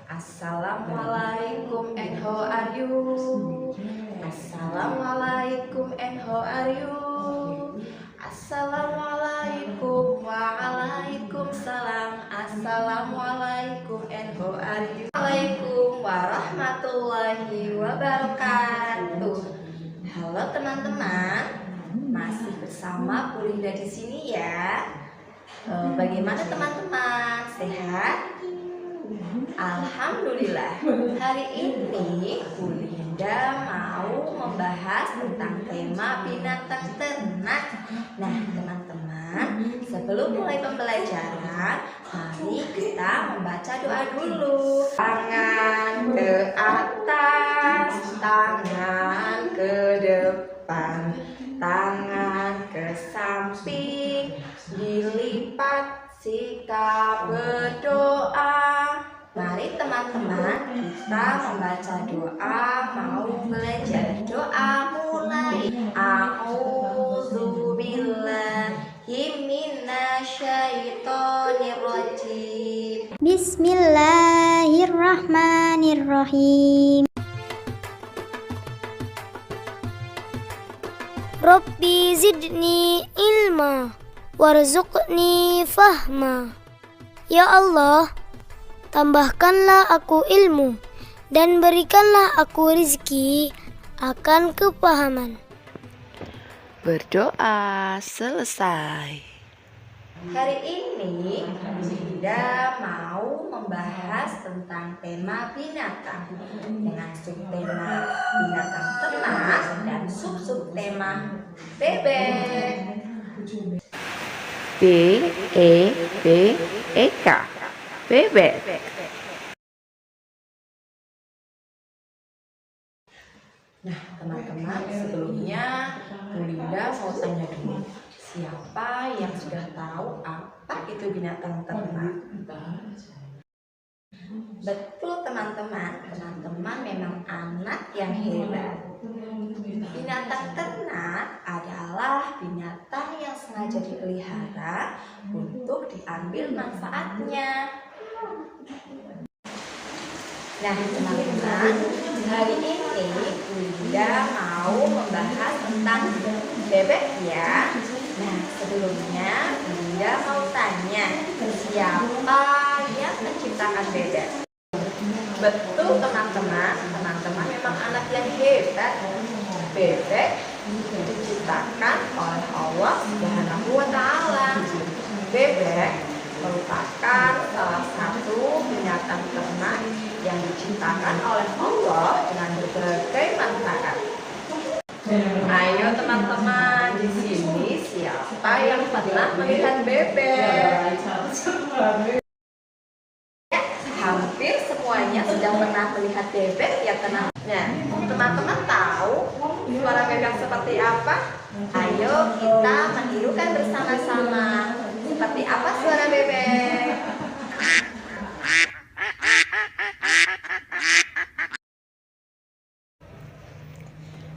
Assalamualaikum and how are you? Assalamualaikum and how are you? Assalamualaikum waalaikumsalam. Assalamualaikum and how are you? Assalamualaikum warahmatullahi wabarakatuh. Halo teman-teman, masih bersama Bu Linda di sini ya. Bagaimana teman-teman? Sehat? Alhamdulillah. Hari ini Bu Linda mau membahas tentang tema binatang ternak. Nah teman-teman, sebelum mulai pembelajaran, mari kita membaca doa dulu. Tangan ke atas, tangan ke depan, tangan ke samping, dilipat sikap berdoa. Mari teman-teman kita membaca doa, mau belajar doa mulai. A'udzubillahi minasyaitonirrajim. Bismillahirrahmanirrahim. Rabbi zidni ilma warzuqni fahma. Ya Allah, tambahkanlah aku ilmu dan berikanlah aku rezeki akan kepahaman. Berdoa selesai. Hari ini Linda mau membahas tentang tema binatang dengan subtema binatang ternak dan subtema bebek. B-E-B-E-K, bebek. Nah teman-teman, sebelumnya Bu Linda mau tanya dulu, siapa yang sudah tahu apa itu binatang ternak? Betul teman-teman, teman-teman memang anak yang hebat. Binatang ternak adalah binatang yang sengaja dipelihara untuk diambil manfaatnya. Nah teman-teman, hari ini Bu Linda mau membahas tentang bebek ya. Nah sebelumnya Bu Linda mau tanya, siapa yang menciptakan bebek? Betul teman-teman, teman-teman memang anak yang hebat. Bebek diciptakan oleh Allah Subhanahu wa Ta'ala. Bebek merupakan salah satu binatang ternak yang diciptakan oleh Allah dengan berbagai manfaat. Ayo teman-teman, di sini siapa yang pernah melihat bebek? Hampir semuanya sudah pernah melihat bebek ya teman. Nah, teman-teman tahu suara bebek seperti apa? Ayo kita menirukan bersama-sama. Seperti apa suara bebek?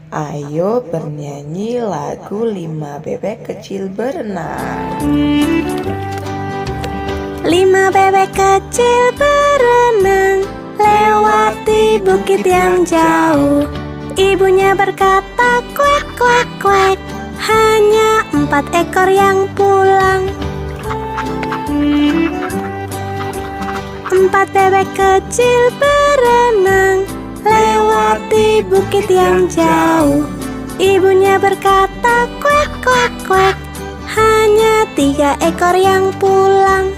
Ayo bernyanyi lagu 5 bebek kecil berenang. 5 bebek kecil berenang lewati bukit yang jauh. Ibunya berkata kuek kuek kuek, hanya 4 ekor yang pulang. 4 bebek kecil berenang lewati bukit yang jauh. Ibunya berkata kuek kuek kuek, hanya 3 ekor yang pulang.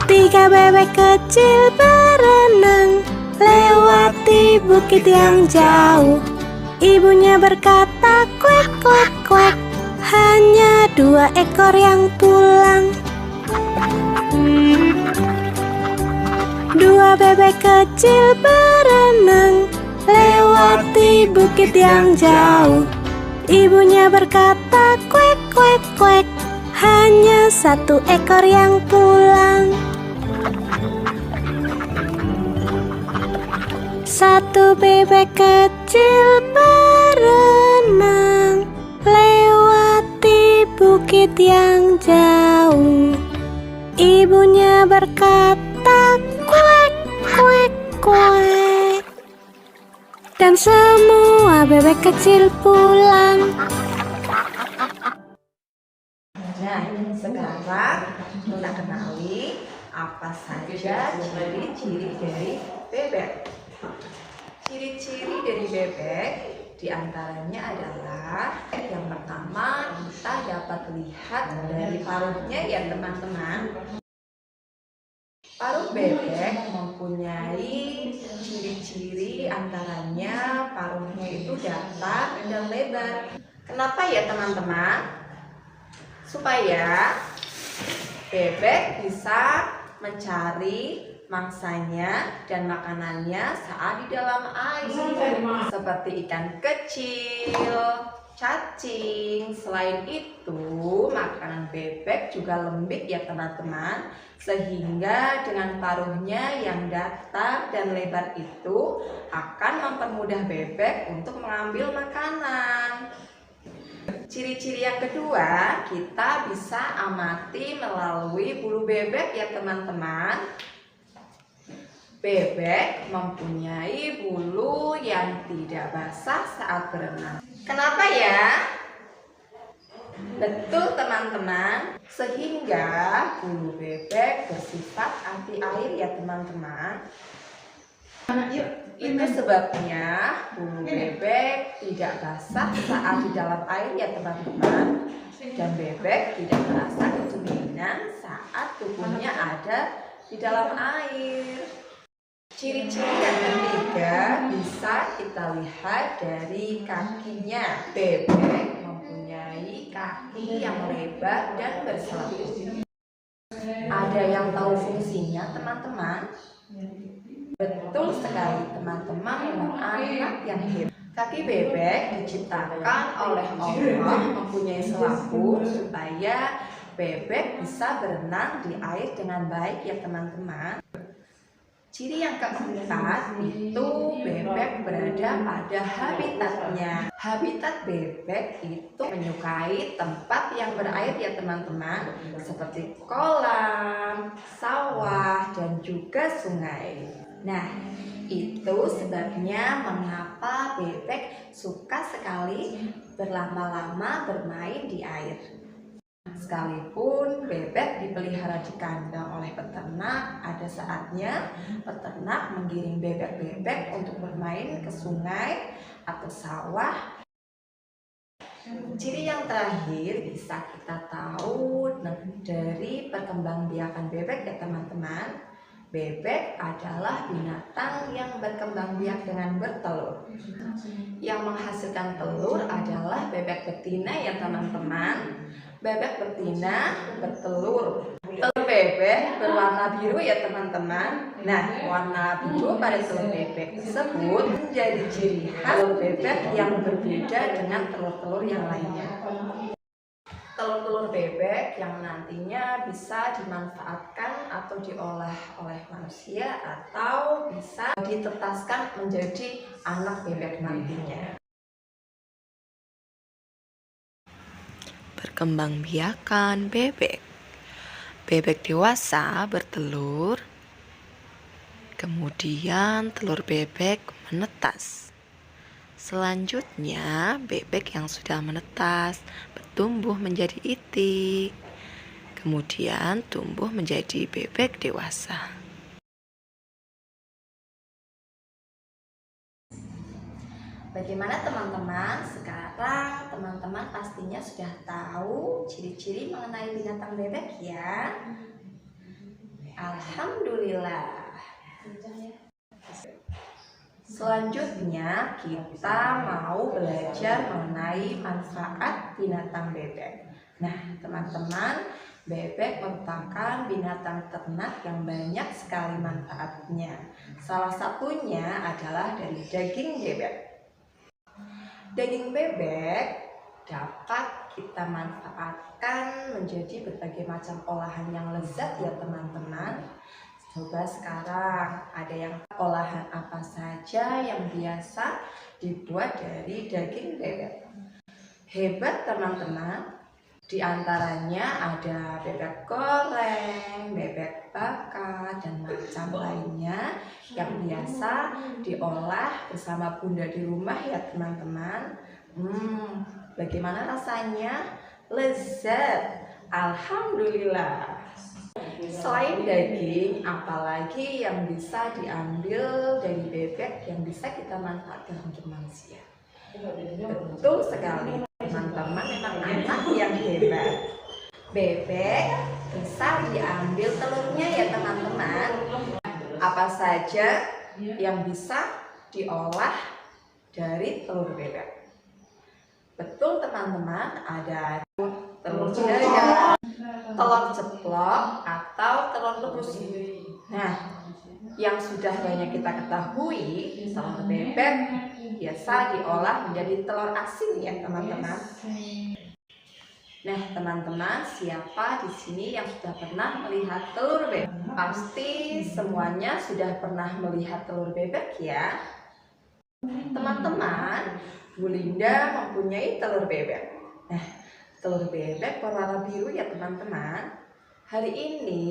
3 bebek kecil berenang lewati bukit yang jauh. Ibunya berkata kuek kuek kuek, hanya 2 ekor yang pulang. 2 bebek kecil berenang lewati bukit yang jauh. Ibunya berkata kuek kuek kuek, hanya 1 ekor yang pulang. 1 bebek kecil berenang lewati bukit yang jauh. Ibunya berkata kuek, kuek, kuek. Dan semua bebek kecil pulang. Nah, sekarang kita kenali apa saja ciri-ciri dari bebek. Ciri-ciri dari bebek diantaranya adalah yang pertama kita dapat lihat dari paruhnya ya teman-teman. Paruh bebek mempunyai ciri-ciri antaranya paruhnya itu datar dan lebar. Kenapa ya teman-teman? Supaya bebek bisa mencari mangsanya dan makanannya saat di dalam air, seperti ikan kecil, cacing. Selain itu, makanan bebek juga lembik ya teman-teman, sehingga dengan paruhnya yang datar dan lebar itu akan mempermudah bebek untuk mengambil makanan. Ciri-ciri yang kedua, kita bisa amati melalui bulu bebek ya teman-teman. Bebek mempunyai bulu yang tidak basah saat berenang. Kenapa ya? Betul teman-teman, sehingga bulu bebek bersifat anti air ya teman-teman. Itu sebabnya bulu bebek tidak basah saat di dalam air ya teman-teman. Dan bebek tidak merasa kedinginan saat tubuhnya ada di dalam air. Ciri-ciri yang ketiga bisa kita lihat dari kakinya. Bebek mempunyai kaki yang lebar dan berselaput. Ada yang tahu fungsinya teman-teman? Betul sekali teman-teman, memang anak yang hebat. Kaki bebek diciptakan oleh Allah mempunyai selaput supaya bebek bisa berenang di air dengan baik ya teman-teman. Ciri yang keempat itu bebek berada pada habitatnya. Habitat bebek itu menyukai tempat yang berair ya teman-teman, seperti kolam, sawah, dan juga sungai. Nah, itu sebabnya mengapa bebek suka sekali berlama-lama bermain di air. Sekalipun bebek dipelihara di kandang oleh peternak, ada saatnya peternak menggiring bebek-bebek untuk bermain ke sungai atau sawah. Ciri yang terakhir bisa kita tahu dari perkembangbiakan bebek ya teman-teman. Bebek adalah binatang yang berkembang biak dengan bertelur. Yang menghasilkan telur adalah bebek betina ya teman-teman. Bebek betina bertelur. Telur bebek berwarna biru ya teman-teman. Nah, warna biru pada telur bebek tersebut menjadi ciri khas telur bebek yang berbeda dengan telur-telur yang lainnya. Telur-telur bebek yang nantinya bisa dimanfaatkan atau diolah oleh manusia atau bisa ditetaskan menjadi anak bebek nantinya. Perkembangbiakan bebek. Bebek dewasa bertelur, kemudian telur bebek menetas. Selanjutnya, bebek yang sudah menetas bertumbuh menjadi itik, kemudian tumbuh menjadi bebek dewasa. Bagaimana teman-teman? Sekarang teman-teman pastinya sudah tahu ciri-ciri mengenai binatang bebek ya. Alhamdulillah. Selanjutnya kita mau belajar mengenai manfaat binatang bebek. Nah teman-teman, bebek merupakan binatang ternak yang banyak sekali manfaatnya. Salah satunya adalah dari daging bebek. Daging bebek dapat kita manfaatkan menjadi berbagai macam olahan yang lezat ya teman-teman. Coba sekarang ada yang olahan apa saja yang biasa dibuat dari daging bebek. Hebat teman-teman. Di antaranya ada bebek goreng, bebek bakar, dan macam lainnya yang biasa diolah bersama bunda di rumah ya teman-teman. Bagaimana rasanya? Lezat, alhamdulillah. Selain daging, apalagi yang bisa diambil dari bebek yang bisa kita manfaatkan untuk manusia? Betul sekali, teman-teman, memang anak yang hebat. Bebek bisa diambil telurnya ya teman-teman. Apa saja yang bisa diolah dari telur bebek? Betul teman-teman, ada telur dadar, telur ceplok, atau telur rebus. Nah, yang sudah banyak kita ketahui, telur bebek biasa diolah menjadi telur asin ya teman-teman. Nah teman-teman, siapa di sini yang sudah pernah melihat telur bebek? Pasti semuanya sudah pernah melihat telur bebek ya. Teman-teman, Bu Linda mempunyai telur bebek. Nah, telur bebek berwarna biru ya teman-teman. Hari ini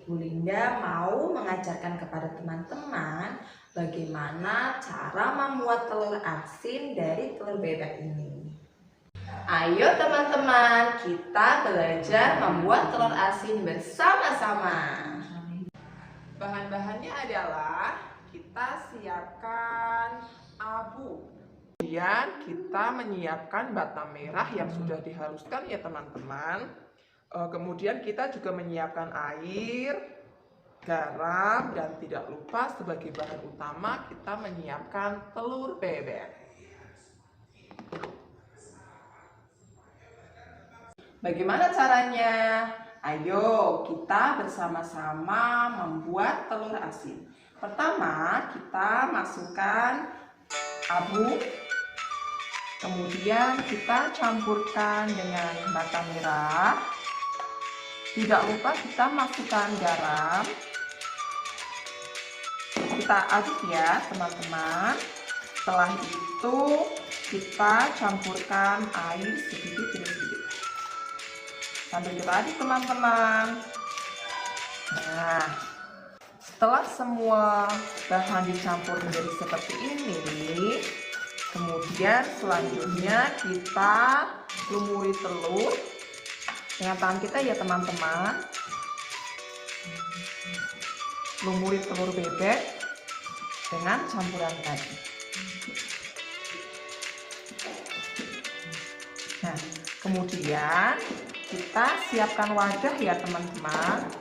Bu Linda mau mengajarkan kepada teman-teman bagaimana cara membuat telur asin dari telur bebek ini. Ayo teman-teman, kita belajar membuat telur asin bersama-sama. Bahan-bahannya adalah kita siapkan abu. Kemudian kita menyiapkan bata merah yang sudah dihaluskan ya teman-teman. Kemudian kita juga menyiapkan air, garam, dan tidak lupa sebagai bahan utama kita menyiapkan telur bebek. Bagaimana caranya? Ayo kita bersama-sama membuat telur asin. Pertama kita masukkan abu, kemudian kita campurkan dengan bata merah. Tidak lupa kita masukkan garam. Kita aduk ya teman-teman. Setelah itu kita campurkan air sedikit demi sedikit. Sambil kita aduk teman-teman. Nah, setelah semua bahan dicampur menjadi seperti ini, kemudian selanjutnya kita lumuri telur dengan tangan kita ya teman-teman. Lumuri telur bebek dengan campuran tadi. Nah, kemudian kita siapkan wadah ya teman-teman.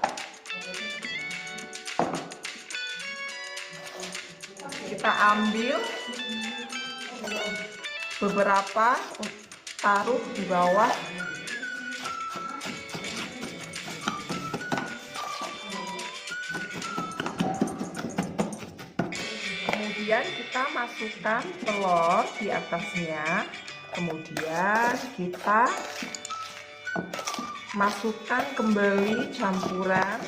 Kita ambil beberapa, taruh di bawah. Kemudian kita masukkan telur di atasnya. Kemudian kita masukkan kembali campuran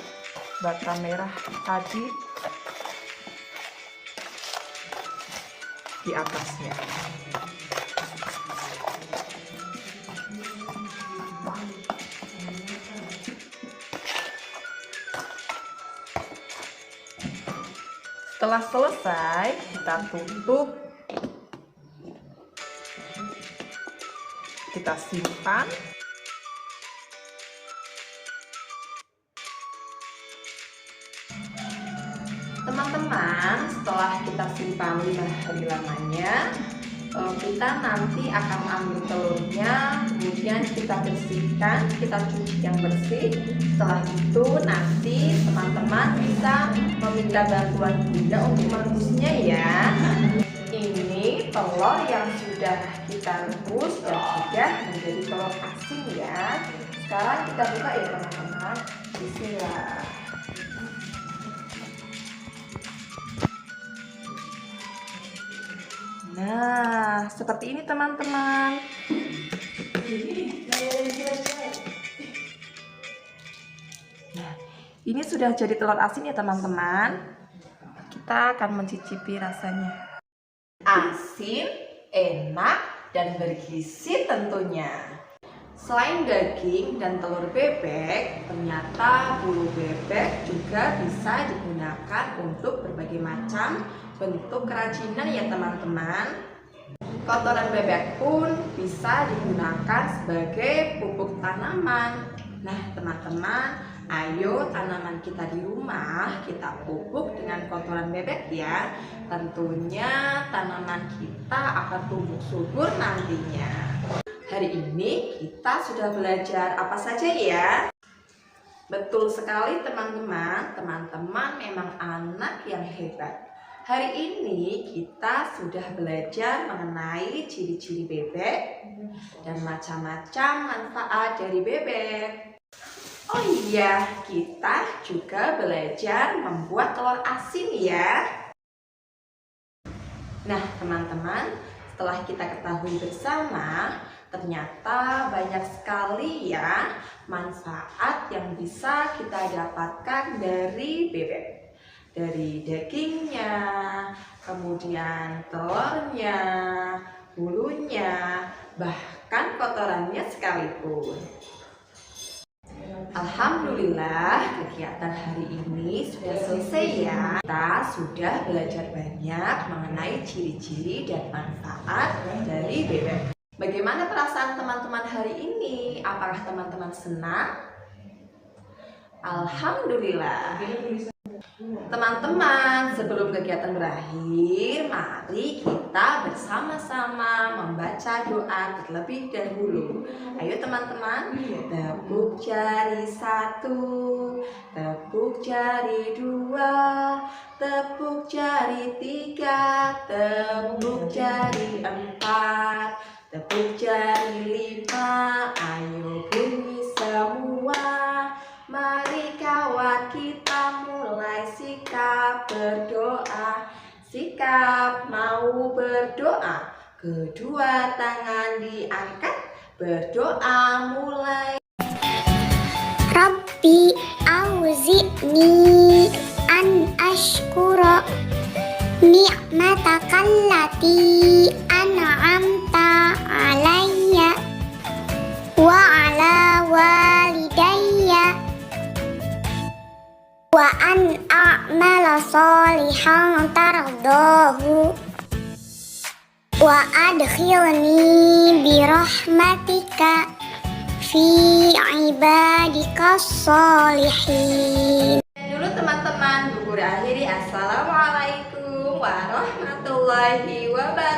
bata merah tadi di atasnya. Setelah selesai, kita tutup, kita simpan. Teman-teman, setelah kita simpan 5 hari lamanya, kita nanti akan ambil telurnya, kemudian kita bersihkan, kita cuci yang bersih. Setelah itu nanti teman-teman bisa meminta bantuan bunda untuk merebusnya ya. Ini telur yang sudah kita rebus dan sudah menjadi telur asin ya. Sekarang kita buka ya teman-teman. Bismillah. Nah, seperti ini teman-teman. Nah, ini sudah jadi telur asin ya teman-teman. Kita akan mencicipi rasanya. Asin, enak, dan bergizi tentunya. Selain daging dan telur bebek, ternyata bulu bebek juga bisa digunakan untuk berbagai macam bentuk kerajinan ya teman-teman. Kotoran bebek pun bisa digunakan sebagai pupuk tanaman. Nah teman-teman, ayo tanaman kita di rumah kita pupuk dengan kotoran bebek ya. Tentunya tanaman kita akan tumbuh subur nantinya. Hari ini kita sudah belajar apa saja ya? Betul sekali teman-teman, teman-teman memang anak yang hebat. Hari ini kita sudah belajar mengenai ciri-ciri bebek dan macam-macam manfaat dari bebek. Oh iya, kita juga belajar membuat telur asin ya. Nah teman-teman, setelah kita ketahui bersama, ternyata banyak sekali ya manfaat yang bisa kita dapatkan dari bebek. Dari dagingnya, kemudian telurnya, bulunya, bahkan kotorannya sekalipun. Alhamdulillah kegiatan hari ini sudah selesai ya. Kita sudah belajar banyak mengenai ciri-ciri dan manfaat dari bebek. Bagaimana perasaan teman-teman hari ini? Apakah teman-teman senang? Alhamdulillah. Teman-teman, sebelum kegiatan berakhir, mari kita bersama-sama membaca doa terlebih dahulu. Ayo teman-teman, tepuk jari 1, tepuk jari 2, tepuk jari 3, tepuk jari 4, tepuk jari 5. Ayo bunyi semua. Mari kawan kita mulai sikap berdoa. Sikap mau berdoa. Kedua tangan diangkat. Berdoa mulai. Rabbi auzi'ni an ashkura ni'mataka allati an'amta alayya wa ala walidayya wa an a'mala salihan tardahu wa adkhilni birahmatika fi ibadika sholihin. Dulu teman-teman, Bu Guru akhiri. Assalamualaikum warahmatullahi wabarakatuh.